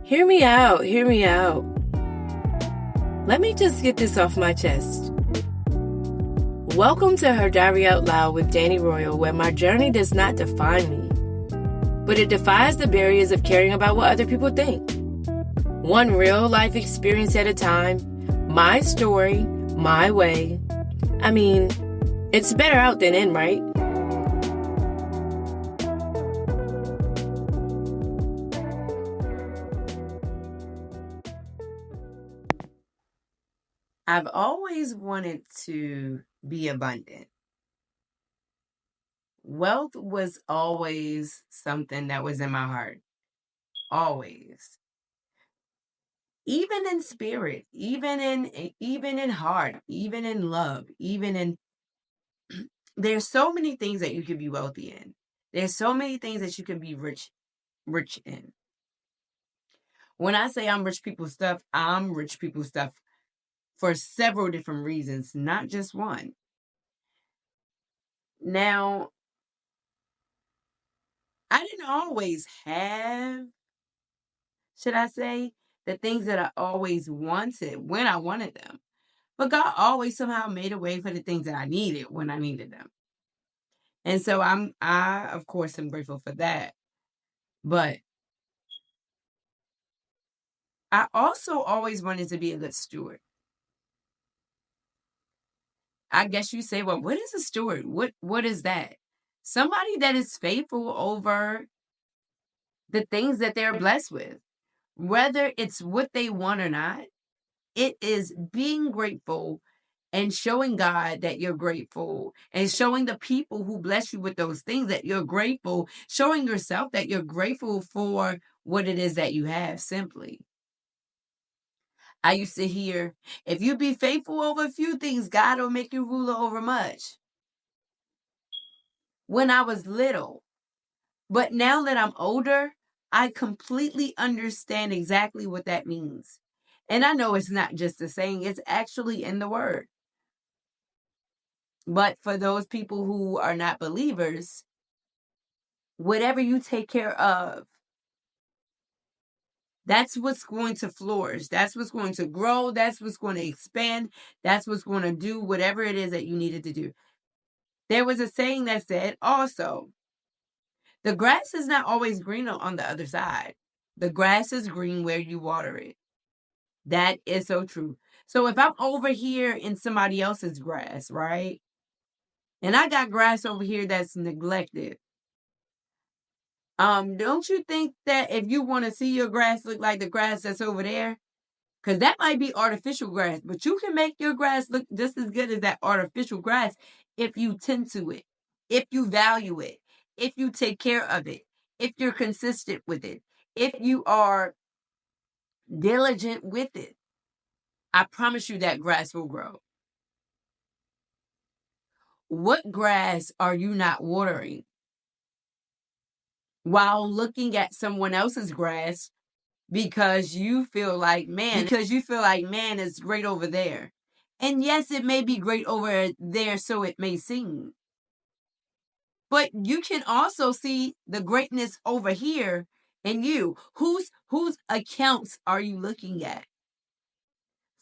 Hear me out, hear me out. Let me just get this off my chest. Welcome to Her Diary Out Loud with Danny Royal, where my journey does not define me, but it defies the barriers of caring about what other people think. One real life experience at a time, my story, my way. I mean, it's better out than in, right? I've always wanted to be abundant. Wealth was always something that was in my heart. Always. Even in spirit, even in heart, even in love, there's so many things that you can be wealthy in. There's so many things that you can be rich in. When I say I'm rich people stuff, I'm rich people stuff for several different reasons, not just one. Now, I didn't always have, should I say, the things that I always wanted when I wanted them. But God always somehow made a way for the things that I needed when I needed them. And so I of course am grateful for that. But I also always wanted to be a good steward. I guess you say, well, what is a steward? What is that? Somebody that is faithful over the things that they're blessed with. Whether it's what they want or not, it is being grateful and showing God that you're grateful and showing the people who bless you with those things that you're grateful, showing yourself that you're grateful for what it is that you have simply. I used to hear, if you be faithful over a few things, God will make you ruler over much. When I was little. But now that I'm older, I completely understand exactly what that means. And I know it's not just a saying, it's actually in the word. But for those people who are not believers, whatever you take care of, that's what's going to flourish. That's what's going to grow. That's what's going to expand. That's what's going to do whatever it is that you needed to do. There was a saying that said also, the grass is not always green on the other side. The grass is green where you water it. That is so true. So if I'm over here in somebody else's grass, right? And I got grass over here that's neglected. Don't you think that if you want to see your grass look like the grass that's over there, because that might be artificial grass, but you can make your grass look just as good as that artificial grass if you tend to it, if you value it, if you take care of it, if you're consistent with it, if you are diligent with it. I promise you that grass will grow. What grass are you not watering? While looking at someone else's grass because you feel like, man, it's great over there. And yes, it may be great over there, so it may seem. But you can also see the greatness over here in you. Whose accounts are you looking at?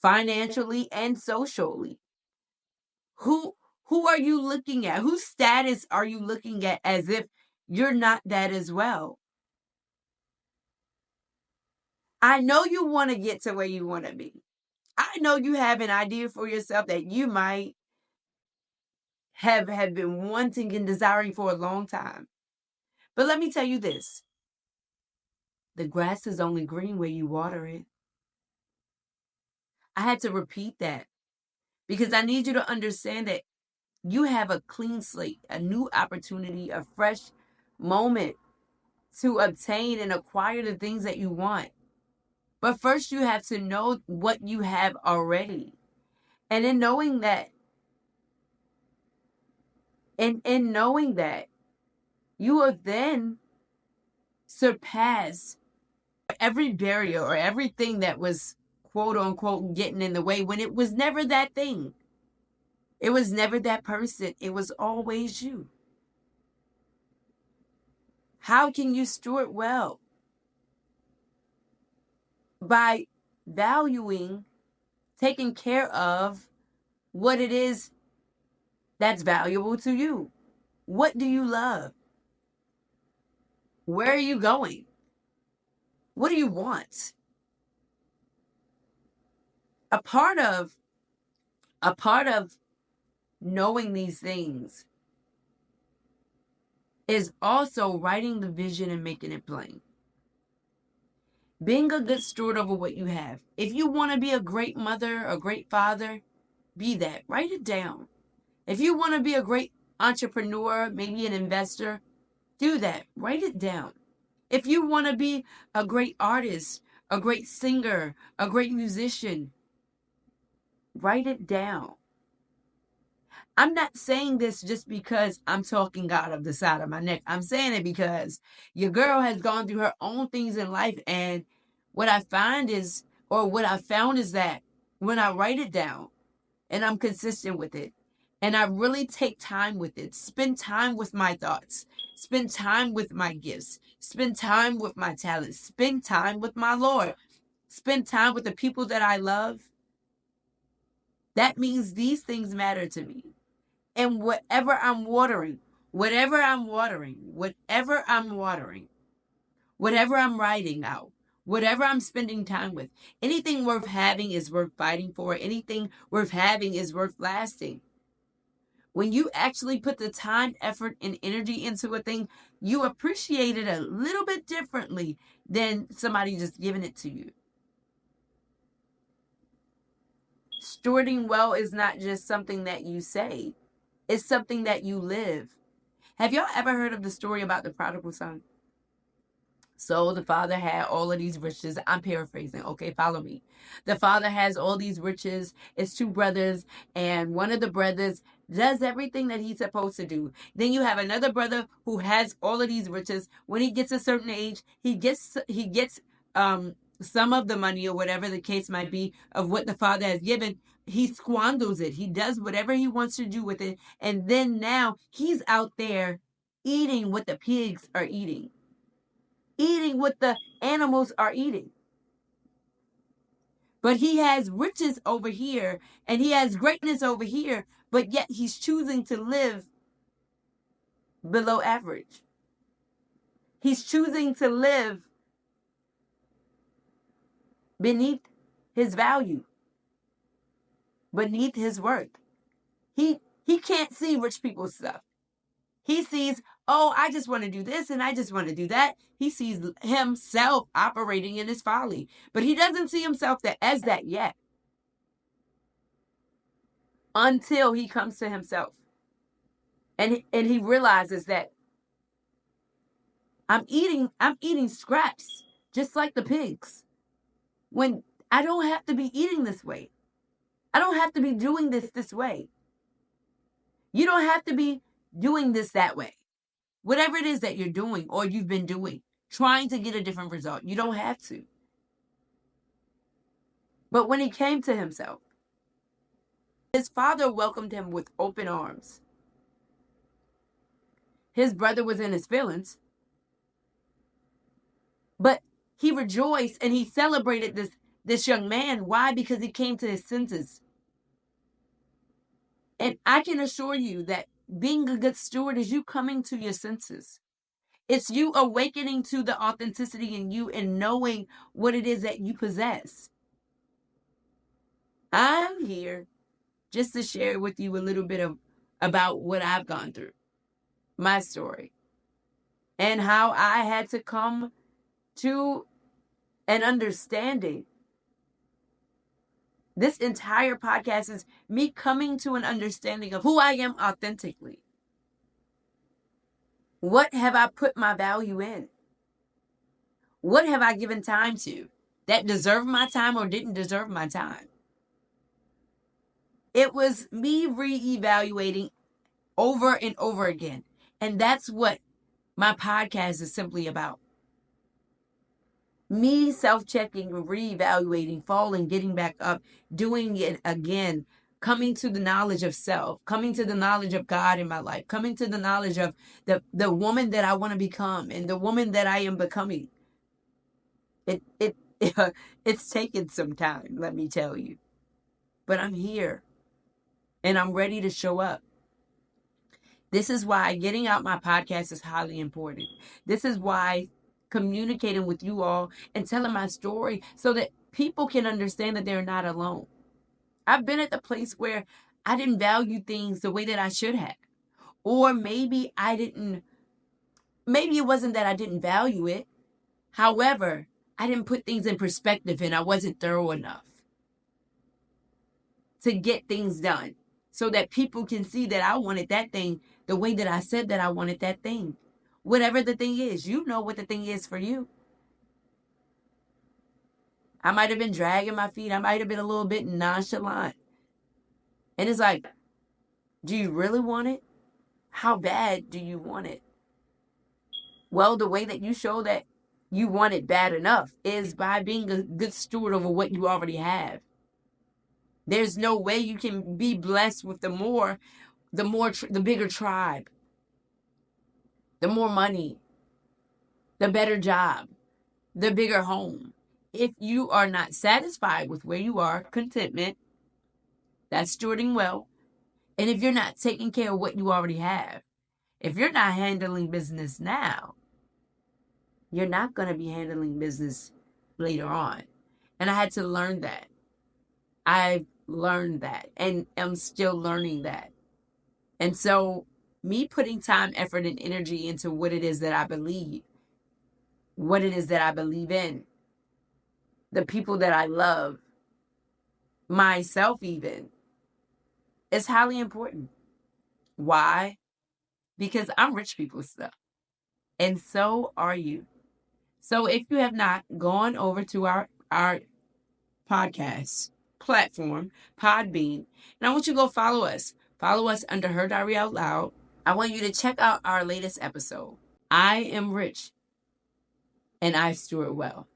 Financially and socially. Who are you looking at? Whose status are you looking at as if you're not that as well? I know you want to get to where you want to be. I know you have an idea for yourself that you might have been wanting and desiring for a long time. But let me tell you this. The grass is only green where you water it. I had to repeat that because I need you to understand that you have a clean slate, a new opportunity, a fresh moment to obtain and acquire the things that you want. But first you have to know what you have already. And in knowing that, you will then surpass every barrier or everything that was quote unquote getting in the way when it was never that thing. It was never that person. It was always you. How can you steward well? by valuing, taking care of what it is that's valuable to you. What do you love? Where are you going? What do you want? A part of knowing these things is also writing the vision and making it plain. Being a good steward over what you have. If you want to be a great mother, a great father, be that. Write it down. If you want to be a great entrepreneur, maybe an investor, do that. Write it down. If you want to be a great artist, a great singer, a great musician, write it down. I'm not saying this just because I'm talking out of the side of my neck. I'm saying it because your girl has gone through her own things in life. And what I found is that when I write it down and I'm consistent with it and I really take time with it, spend time with my thoughts, spend time with my gifts, spend time with my talents, spend time with my Lord, spend time with the people that I love, that means these things matter to me. And whatever I'm watering, whatever I'm writing out, whatever I'm spending time with, anything worth having is worth fighting for. Anything worth having is worth lasting. When you actually put the time, effort, and energy into a thing, you appreciate it a little bit differently than somebody just giving it to you. Stewarding well is not just something that you say. It's something that you live. Have y'all ever heard of the story about the prodigal son? So the father had all of these riches. I'm paraphrasing. Okay, follow me. The father has all these riches. It's two brothers, and one of the brothers does everything that he's supposed to do. Then you have another brother who has all of these riches. When he gets a certain age, he gets some of the money or whatever the case might be of what the father has given. He squanders it. He does whatever he wants to do with it. And then now he's out there eating what the pigs are eating what the animals are eating. But he has riches over here and he has greatness over here, but yet he's choosing to live below average. He's choosing to live beneath his value, beneath his worth. He can't see rich people's stuff. He sees, oh, I just want to do this and I just want to do that. He sees himself operating in his folly, but he doesn't see himself as that yet until he comes to himself and he realizes that I'm eating scraps just like the pigs, when I don't have to be eating this way. I don't have to be doing this way. You don't have to be doing this that way. Whatever it is that you're doing or you've been doing, trying to get a different result, you don't have to. But when he came to himself, his father welcomed him with open arms. His brother was in his feelings, but he rejoiced and he celebrated this young man. Why? Because he came to his senses. And I can assure you that being a good steward is you coming to your senses. It's you awakening to the authenticity in you and knowing what it is that you possess. I'm here just to share with you a little bit about what I've gone through, my story, and how I had to come to an understanding. This entire podcast is me coming to an understanding of who I am authentically. What have I put my value in? What have I given time to that deserved my time or didn't deserve my time? It was me reevaluating over and over again. And that's what my podcast is simply about. Me self-checking, reevaluating, falling, getting back up, doing it again, coming to the knowledge of self, coming to the knowledge of God in my life, coming to the knowledge of the woman that I want to become and the woman that I am becoming. It It's taken some time, let me tell you. But I'm here and I'm ready to show up. This is why getting out my podcast is highly important. This is why communicating with you all and telling my story so that people can understand that they're not alone. I've been at the place where I didn't value things the way that I should have. Or maybe it wasn't that I didn't value it. However, I didn't put things in perspective and I wasn't thorough enough to get things done so that people can see that I wanted that thing the way that I said that I wanted that thing. Whatever the thing is, you know what the thing is for you. I might have been dragging my feet. I might have been a little bit nonchalant. And it's like, do you really want it? How bad do you want it? Well, the way that you show that you want it bad enough is by being a good steward over what you already have. There's no way you can be blessed with the bigger tribe, the more money, the better job, the bigger home. If you are not satisfied with where you are, contentment, that's stewarding well. And if you're not taking care of what you already have, if you're not handling business now, you're not going to be handling business later on. And I had to learn that. I've learned that and am still learning that. And so me putting time, effort, and energy into what it is that I believe, what it is that I believe in, the people that I love, myself even, is highly important. Why? Because I'm rich people's stuff. And so are you. So if you have not gone over to our podcast platform, Podbean, and I want you to go follow us. Follow us under Her Diary Out Loud. I want you to check out our latest episode. I am rich and I steward well.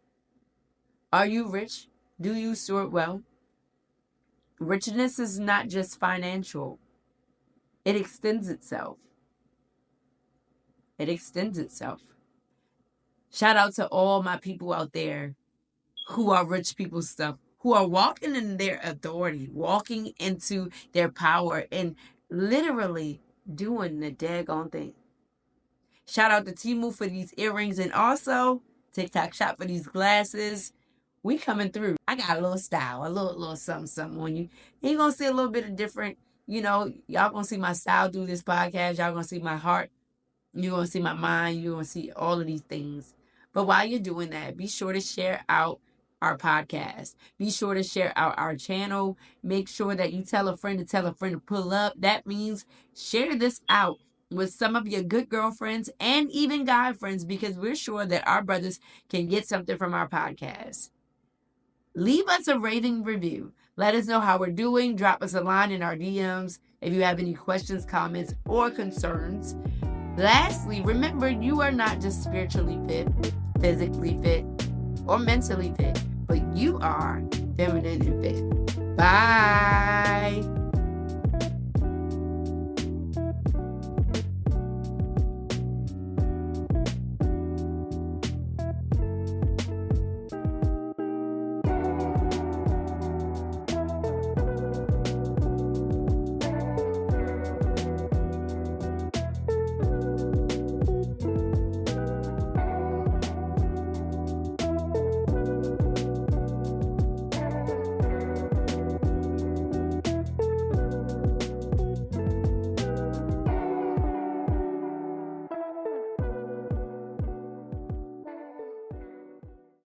Are you rich? Do you steward well? Richness is not just financial. It extends itself. It extends itself. Shout out to all my people out there who are rich people stuff, who are walking in their authority, walking into their power, and literally doing the daggone thing. Shout out to Timu for these earrings and also TikTok Shop for these glasses. We coming through. I got a little style, a little something on you. You're going to see a little bit of different, y'all going to see my style through this podcast. Y'all going to see my heart. You're going to see my mind. You're going to see all of these things. But while you're doing that, be sure to share out our podcast. Be sure to share out our channel. Make sure that you tell a friend to pull up. That means share this out with some of your good girlfriends and even guy friends because we're sure that our brothers can get something from our podcast. Leave us a rating review. Let us know how we're doing. Drop us a line in our DMs if you have any questions, comments, or concerns. Lastly, remember you are not just spiritually fit, physically fit, or mentally fit, but you are feminine and fit. Bye.